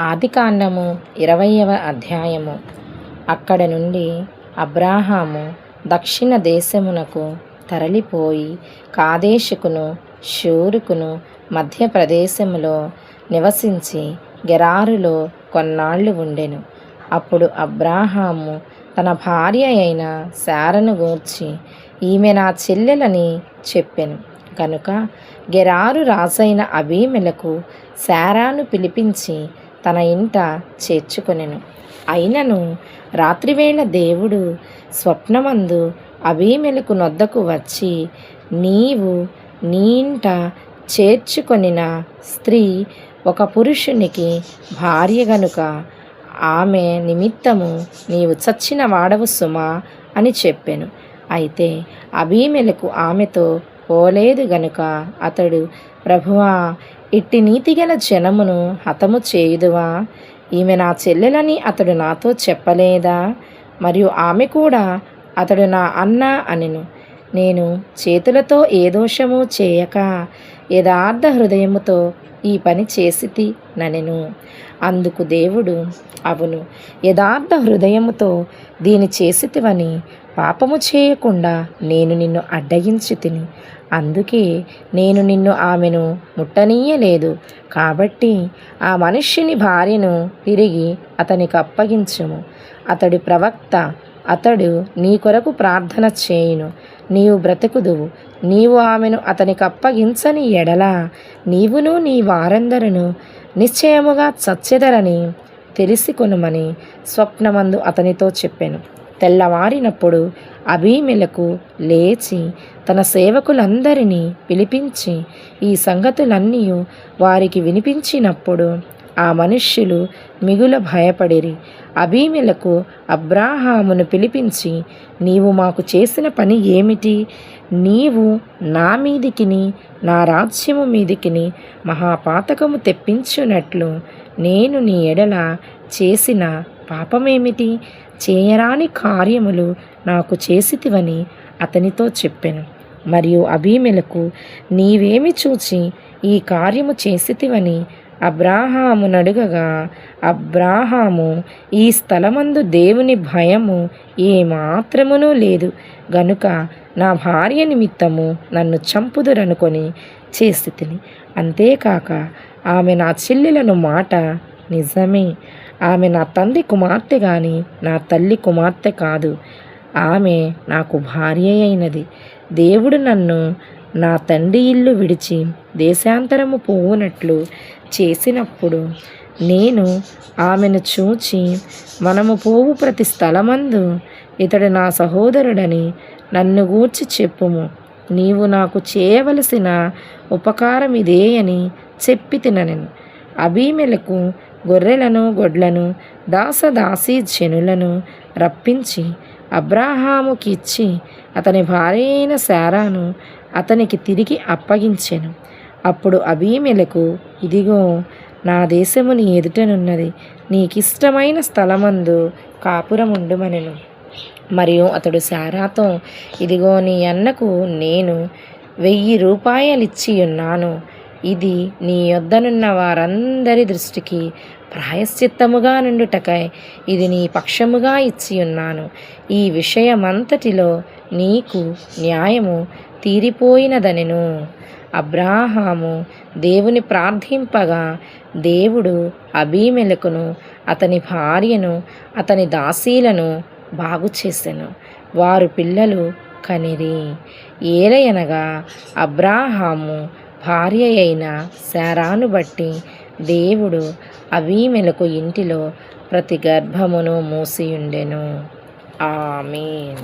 ఆదికాండము 20వ అధ్యాయము. అక్కడ నుండి అబ్రాహాము దక్షిణ దేశమునకు తరలిపోయి కాదేషుకును షూరుకును మధ్య ప్రదేశములో నివసించి గెరారులో కొన్నాళ్ళు ఉండెను. అప్పుడు అబ్రాహాము తన భార్య అయిన శారను గూర్చి, ఈమె నా చెల్లెలని చెప్పెను. కనుక గెరారు రాజైన అబీమెలకు శారాను పిలిపించి తన ఇంట చేర్చుకొనెను. అయినను రాత్రివేళ దేవుడు స్వప్నమందు అబీమెలకు నొద్దకు వచ్చి, నీవు నీ ఇంట చేర్చుకొనిన స్త్రీ ఒక పురుషునికి భార్య గనుక ఆమె నిమిత్తము నీవు చచ్చిన వాడవు సుమా అని చెప్పెను. అయితే అబీమెలకు ఆమెతో పోలేదు గనుక అతడు, ప్రభువా, ఇట్టి నీతిగల జనమును హతము చేయుదువా? ఈమె నా చెల్లెలని అతడు నాతో చెప్పలేదా? మరియు ఆమె కూడా అతడు నా అన్న అనెను. నేను చేతులతో ఏ దోషము చేయక యథార్థ హృదయముతో ఈ పని చేసితి ననెను. అందుకు దేవుడు, అవును, యథార్థ హృదయముతో దీని చేసితివని పాపము చేయకుండా నేను నిన్ను అడ్డగించి తిని, అందుకే నేను నిన్ను ఆమెను ముట్టనీయలేదు. కాబట్టి ఆ మనుష్యుని భార్యను తిరిగి అతనికి అప్పగించుము. అతడు ప్రవక్త, అతడు నీ కొరకు ప్రార్థన చేయును, నీవు బ్రతుకుదువు. నీవు ఆమెను అతనికి అప్పగించని ఎడల నీవును నీ వారందరూ నిశ్చయముగా చచ్చెదరని తెలిసికొనుమని స్వప్నమందు అతనితో చెప్పెను. తెల్లవారినప్పుడు అబీమెలకు లేచి తన సేవకులందరినీ పిలిపించి ఈ సంగతులన్నీ వారికి వినిపించినప్పుడు ఆ మనుష్యులు మిగుల భయపడిరి. అబీమెలకు అబ్రాహామును పిలిపించి, నీవు మాకు చేసిన పని ఏమిటి? నీవు నా మీదికిని నా రాజ్యము మీదికిని మహాపాతకము తెప్పించున్నట్లు నేను నీ ఎడల చేసిన పాపమేమిటి? చేయరాని కార్యములు నాకు చేసితివని అతనితో చెప్పెను. మరియు అబీమెలకు, నీవేమి చూచి ఈ కార్యము చేసితివని అబ్రాహామునడుగగా, అబ్రాహాము, ఈ స్థలమందు దేవుని భయము ఏమాత్రమునూ లేదు గనుక నా భార్య నిమిత్తము నన్ను చంపుదురనుకొని చేసితిని. అంతేకాక ఆమె నా చెల్లెలను మాట నిజమే. ఆమె నా తండ్రి కుమార్తె గాని నా తల్లి కుమార్తె కాదు. ఆమె నాకు భార్య అయినది. దేవుడు నన్ను నా తండ్రి ఇల్లు విడిచి దేశాంతరము పోవునట్లు చేసినప్పుడు నేను ఆమెను చూచి, మనము పోవు ప్రతి స్థలమందు ఇతడు నా సహోదరుడని నన్ను గూర్చి చెప్పుము. నీవు నాకు చేయవలసిన ఉపకారం ఇదే అని చెప్పి తిననెను. అబీమెలకు గొర్రెలను గొడ్లను దాసదాసీ జనులను రప్పించి అబ్రాహాముకి ఇచ్చి అతని భార్య అయిన శారాను అతనికి తిరిగి అప్పగించెను. అప్పుడు అబీమెలకు, ఇదిగో నా దేశము నీ ఎదుటనున్నది, నీకిష్టమైన స్థలమందు కాపురముండుమనెను. మరియు అతడు శారాతో, ఇదిగో నీ అన్నకు నేను 1000 రూపాయలిచ్చి ఉన్నాను. ఇది నీ యొద్దనున్న వారందరి దృష్టికి ప్రాయశ్చిత్తముగా నుండుటకై ఇది నీ పక్షముగా ఇచ్చి ఉన్నాను. ఈ విషయమంతటిలో నీకు న్యాయము తీరిపోయినదనెను. అబ్రాహాము దేవుని ప్రార్థింపగా దేవుడు అబీమెలకును అతని భార్యను అతని దాసీలను బాగు చేసెను. వారు పిల్లలు కనిరి. ఏలయనగా అబ్రాహాము భార్య అయిన శారాను బట్టి దేవుడు అబీమెలకు ఇంటిలో ప్రతి గర్భమును మూసియుండెను. ఆమేన్.